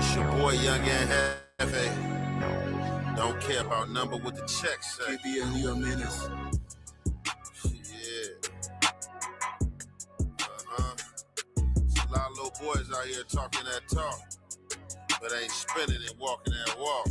It's your boy Young and Heavy. Don't care about number with the checks say. KBL, you a menace. Yeah. There's a lot of little boys out here talking that talk, but ain't spinning and walking that walk.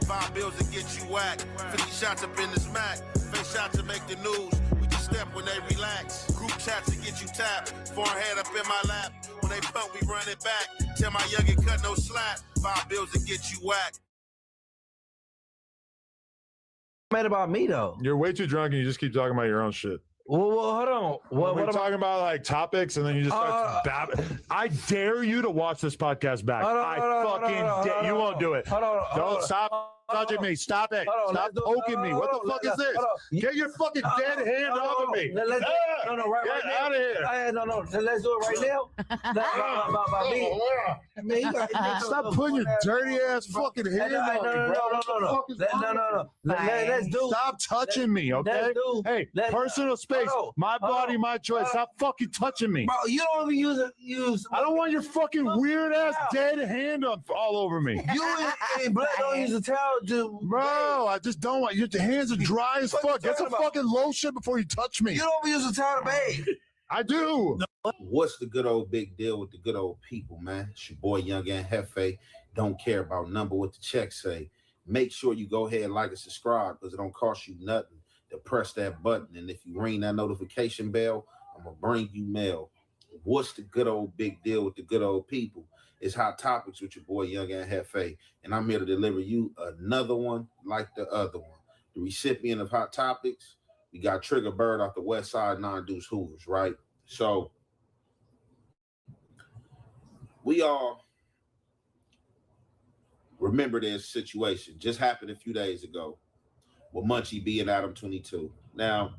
$5 to get you whacked. 50 shots up in this Mac. Face shots to make the news. We just step when they relax. Group chats to get you tapped. Forehead up in my lap. When they pump, we run it back. Tell my youngin' cut no slack. $5 to get you whacked. Mad about me though. You're way too drunk and you just keep talking about your own shit. Well, hold on. What we're talking about like topics and then you just start babbling. I dare you to watch this podcast back. You won't do it. Don't stop touching me. Stop it. Stop poking me. What the fuck is this? Get your fucking dead hand off of me. Get out of here. No. Let's do it right now. Stop putting your dirty ass fucking hand on me, bro. No. Let's do. Stop touching me, okay? Hey, personal space. My body, my choice. Stop fucking touching me. Bro, you don't even use. I don't want your fucking weird ass dead hand all over me. You and Black don't use a towel, dude. Bro, I just don't want your hands are dry as fuck. Get some fucking lotion before you touch me. You don't use a towel to bathe. I do. What's the good old big deal with the good old people, man? It's your boy Young and Hefe. Don't care about number what the check say. Make sure you go ahead and like and subscribe because it don't cost you nothing. The press that button. And if you ring that notification bell, I'm going to bring you mail. What's the good old big deal with the good old people? It's Hot Topics with your boy, Young and Hefe. And I'm here to deliver you another one like the other one. The recipient of Hot Topics, we got Trigger Bird off the West Side, Non-Deuce Hoovers, right? So we all remember this situation. Just happened a few days ago with Munchie B and Adam 22. Now,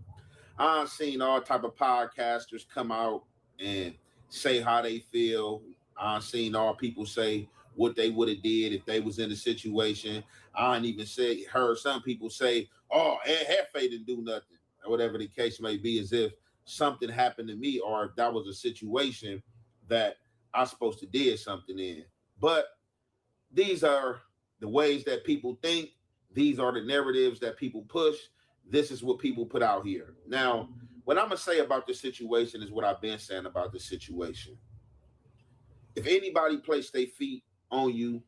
I've seen all type of podcasters come out and say how they feel. I've seen all people say what they would have did if they was in the situation. I ain't even heard some people say, oh, Hefe didn't do nothing, or whatever the case may be, as if something happened to me or if that was a situation that I'm supposed to did something in. But these are the ways that people think. These are the narratives that people push. This is what people put out here. Now, what I'm going to say about this situation is what I've been saying about this situation. If anybody place their feet on you,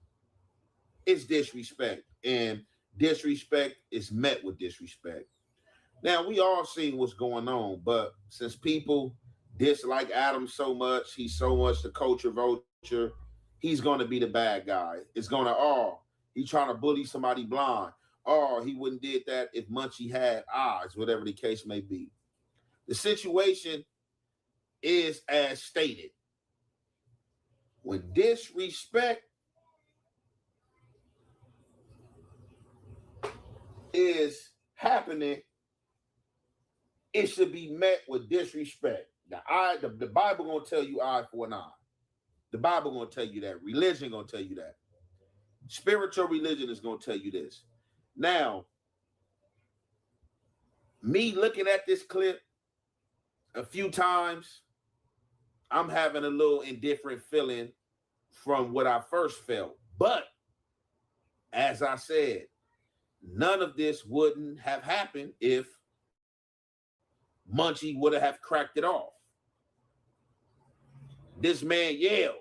it's disrespect. And disrespect is met with disrespect. Now, we all seen what's going on, but since people dislike Adam so much, he's so much the culture vulture, he's going to be the bad guy. It's going to, he's trying to bully somebody blind. He wouldn't did that if Munchie had eyes, whatever the case may be. The situation is as stated. When disrespect is happening, it should be met with disrespect. The Bible gonna tell you eye for an eye. The Bible gonna tell you that. Religion gonna tell you that. Spiritual religion is gonna tell you this. Now, me looking at this clip a few times, I'm having a little indifferent feeling from what I first felt. But as I said, none of this wouldn't have happened if Munchie would have cracked it off. This man yelled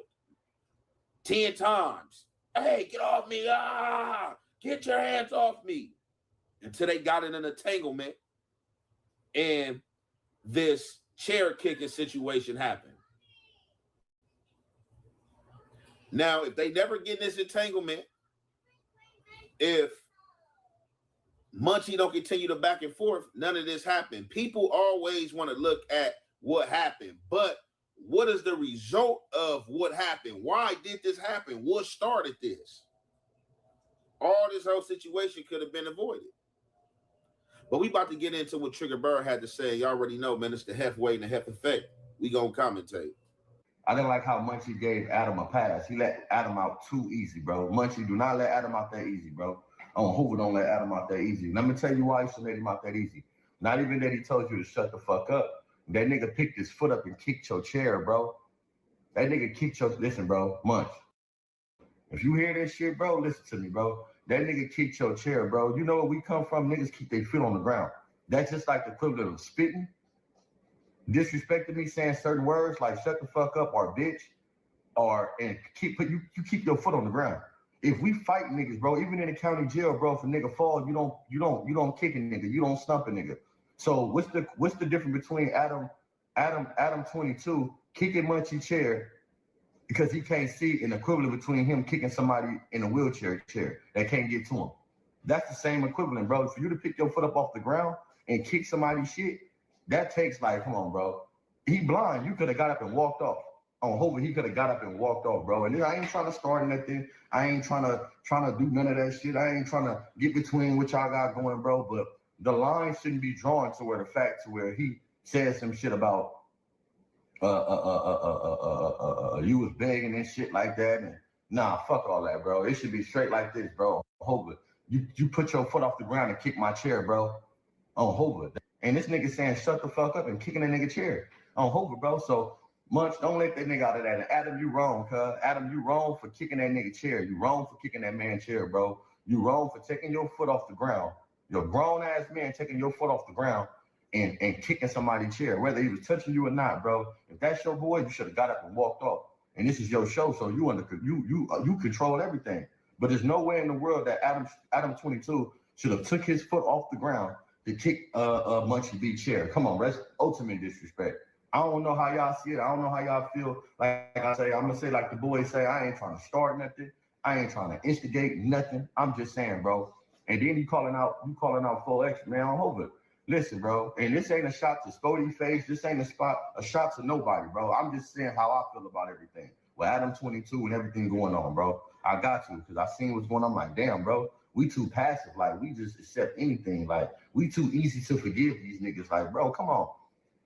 10 times, hey, get off me, get your hands off me, until they got in an entanglement and this chair kicking situation happened. Now, if they never get in this entanglement, if Munchie don't continue to back and forth, none of this happened. People always want to look at what happened, but what is the result of what happened? Why did this happen? What started this? All this whole situation could have been avoided. But we about to get into what Trigger Bird had to say. You already know, man, it's the Hef Weight and the Hef Effect. We gonna commentate. I didn't like how Munchie gave Adam a pass. He let Adam out too easy, bro. Munchie, do not let Adam out that easy, bro. Hoover don't let Adam out that easy. Let me tell you why he should let him out that easy. Not even that he told you to shut the fuck up. That nigga picked his foot up and kicked your chair, bro. That nigga kicked your, listen, bro, Munch. If you hear this shit, bro, listen to me, bro. That nigga kicked your chair, bro. You know where we come from? Niggas keep their feet on the ground. That's just like the equivalent of spitting, disrespecting me, saying certain words like shut the fuck up or bitch, and keep your foot on the ground. If we fight niggas, bro, even in the county jail, bro, if a nigga fall, you don't kick a nigga, you don't stump a nigga. So what's the difference between Adam 22 kicking Munchie chair because he can't see, an equivalent between him kicking somebody in a wheelchair chair that can't get to him? That's the same equivalent, bro. For you to pick your foot up off the ground and kick somebody's shit, that takes like, come on, bro. He blind. You could have got up and walked off. On Hoover, he could have got up and walked off, bro. And I ain't trying to start nothing. I ain't trying to do none of that shit. I ain't trying to get between what y'all got going, bro. But the line shouldn't be drawn to where the fact to where he said some shit about you was begging and shit like that. And nah, fuck all that, bro. It should be straight like this, bro. Hoover, you put your foot off the ground and kick my chair, bro. On Hoover. And this nigga saying shut the fuck up and kicking a nigga chair on Hoover, bro. So Munch, don't let that nigga out of that. And Adam, you wrong, cuz. Adam, you wrong for kicking that nigga chair. You wrong for kicking that man chair, bro. You wrong for taking your foot off the ground. You're a grown-ass man taking your foot off the ground and kicking somebody's chair, whether he was touching you or not, bro. If that's your boy, you should have got up and walked off. And this is your show, so you control everything. But there's no way in the world that Adam 22 should have took his foot off the ground, to kick Munchie B chair. Come on, that's ultimate disrespect. I don't know how y'all see it. I don't know how y'all feel. Like I say, I'm gonna say like the boys say, I ain't trying to start nothing. I ain't trying to instigate nothing. I'm just saying, bro. And then you calling out 4X, man, on Hobart. Listen, bro, and this ain't a shot to Scotty face. This ain't a shot to nobody, bro. I'm just saying how I feel about everything. With Adam 22 and everything going on, bro. I got you, because I seen what's going on. I'm like, damn, bro, we too passive. Like, we just accept anything. Like, we too easy to forgive these niggas. Like, bro, come on.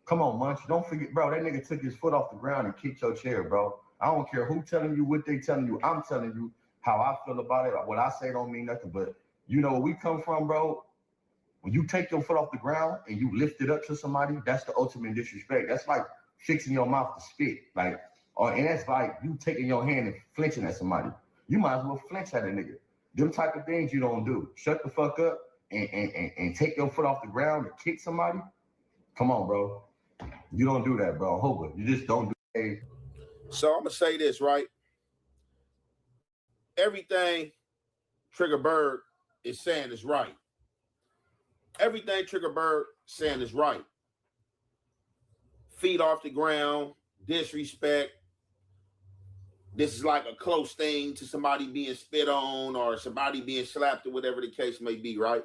Come on, Munch. Don't forget, bro, that nigga took his foot off the ground and kicked your chair, bro. I don't care who telling you what they telling you. I'm telling you how I feel about it. What I say don't mean nothing, but you know where we come from, bro. When you take your foot off the ground and you lift it up to somebody, that's the ultimate disrespect. That's like fixing your mouth to spit. Like, and that's like you taking your hand and flinching at somebody. You might as well flinch at a nigga. Them type of things you don't do. Shut the fuck up and take your foot off the ground and kick somebody. Come on, bro. You don't do that, bro. Hobart. You just don't do that. So I'm gonna say this, right? Everything Trigger Bird is saying is right. Everything Trigger Bird saying is right. Feet off the ground, disrespect. This is like a close thing to somebody being spit on or somebody being slapped or whatever the case may be, right?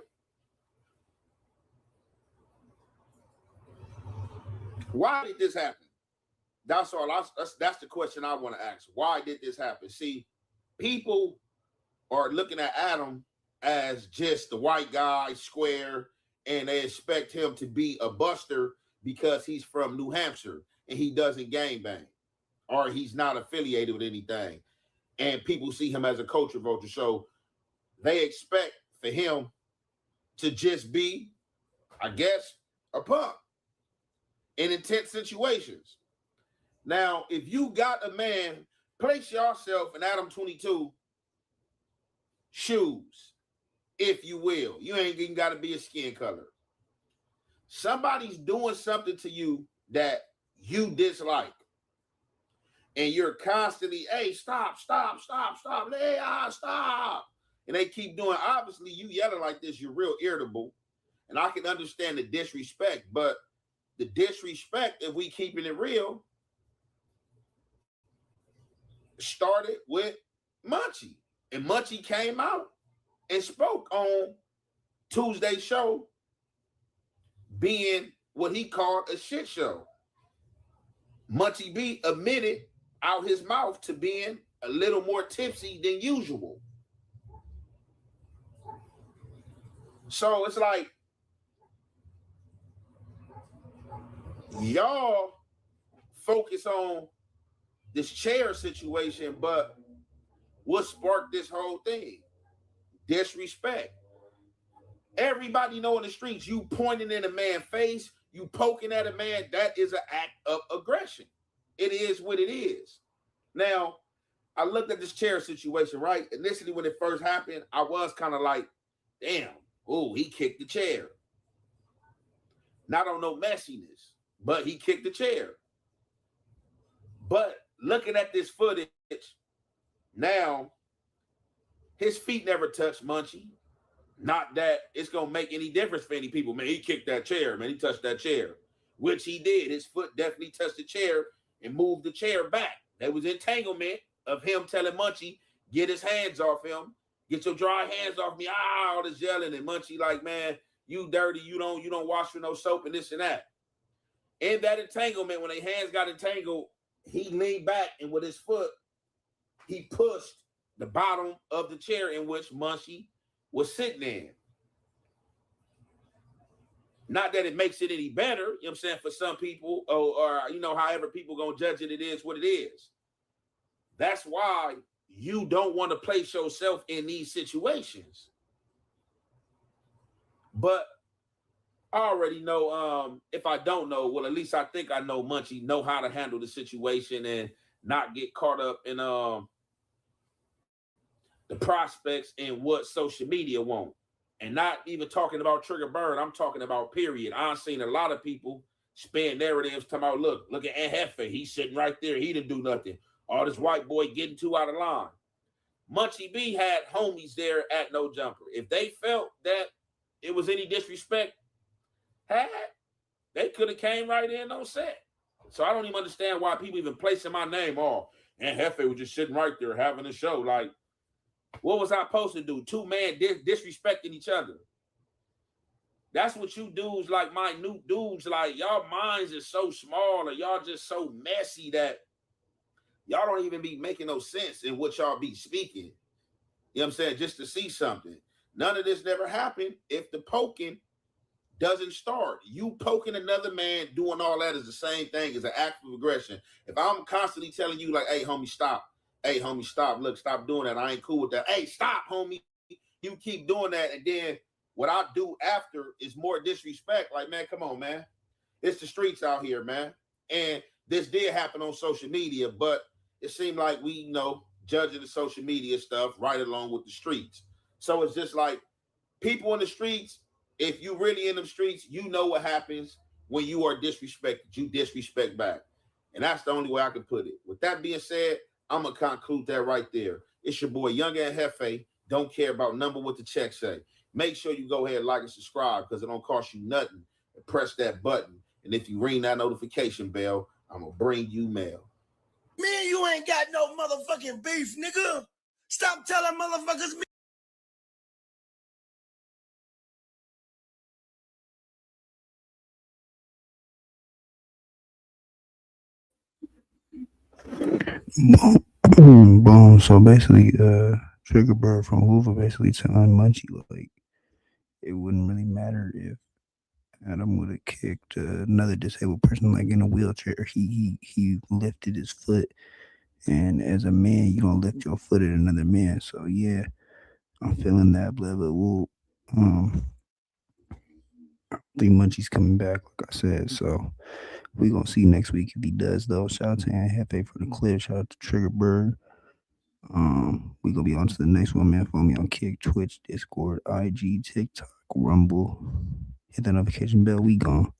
Why did this happen? That's all. That's the question I want to ask. Why did this happen? See, people are looking at Adam as just the white guy, square, and they expect him to be a buster because he's from New Hampshire and he doesn't gangbang or he's not affiliated with anything. And people see him as a culture vulture. So they expect for him to just be, I guess, a punk in intense situations. Now, if you got a man, place yourself in Adam 22 shoes, if you will. You ain't even got to be a skin color. Somebody's doing something to you that you dislike. And you're constantly, hey, stop. Hey, stop. And they keep doing, obviously, you yelling like this, you're real irritable. And I can understand the disrespect, but the disrespect, if we keeping it real, started with Munchie. And Munchie came out and spoke on Tuesday's show being what he called a shit show. Munchie B admitted out his mouth to being a little more tipsy than usual. So it's like, y'all focus on this chair situation, but what sparked this whole thing? Disrespect. Everybody know in the streets, you pointing in a man's face, you poking at a man, that is an act of aggression. It is what it is. Now, I looked at this chair situation, right? Initially, when it first happened, I was kind of like, damn, oh, he kicked the chair. Not on no messiness, but he kicked the chair. But looking at this footage, now, his feet never touched Munchie. Not that it's going to make any difference for any people. Man, he kicked that chair, man. He touched that chair, which he did. His foot definitely touched the chair and moved the chair back. There was entanglement of him telling Munchie, get his hands off him. Get your dry hands off me. All this yelling. And Munchie like, man, you dirty. You don't wash with no soap and this and that. In that entanglement, when their hands got entangled, he leaned back and with his foot, he pushed the bottom of the chair in which Munchie was sitting in. Not that it makes it any better, you know what I'm saying, for some people, or you know, however people gonna judge it, it is what it is. That's why you don't want to place yourself in these situations. But I already know, if I don't know, well, at least I think I know Munchie know how to handle the situation and not get caught up in the prospects and what social media want. And not even talking about Trigger Bird, I'm talking about period. I've seen a lot of people spin narratives talking about, look at Hefe, he's sitting right there, he didn't do nothing. All this white boy getting too out of line. Munchie B had homies there at No Jumper. If they felt that it was any disrespect, They could have came right in on set. So I don't even understand why people even placing my name off. And Hefe was just sitting right there having a show. Like, what was I supposed to do? Two men disrespecting each other. That's what you dudes, like minute dudes, like y'all minds is so small and y'all just so messy that y'all don't even be making no sense in what y'all be speaking. You know what I'm saying? Just to see something. None of this never happened if the poking doesn't start. You poking another man, doing all that is the same thing as an act of aggression. If I'm constantly telling you, like, hey, homie, stop. Hey, homie, stop. Look, stop doing that. I ain't cool with that. Hey, stop, homie. You keep doing that. And then what I do after is more disrespect. Like, man, come on, man. It's the streets out here, man. And this did happen on social media, but it seemed like we, you know, judging the social media stuff right along with the streets. So it's just like people in the streets, if you really in them streets, you know what happens when you are disrespected. You disrespect back. And that's the only way I can put it. With that being said, I'm going to conclude that right there. It's your boy, Young and Hefe. Don't care about number what the check say. Make sure you go ahead and like and subscribe because it don't cost you nothing. And press that button. And if you ring that notification bell, I'm going to bring you mail. Man, you ain't got no motherfucking beef, nigga. Stop telling motherfuckers me. Boom. So basically, Trigger Bird from Hoover basically telling Munchie like it wouldn't really matter if Adam would have kicked another disabled person like in a wheelchair. He lifted his foot, and as a man, you don't lift your foot at another man. So yeah, I'm feeling that. Blah blah. Whoop. I think Munchie's coming back, like I said. So we gonna see next week if he does though. Shout out to Aunt Hefe for the clip. Shout out to Trigger Bird. We gonna be on to the next one, man. Follow me on Kick, Twitch, Discord, IG, TikTok, Rumble. Hit the notification bell. We gone.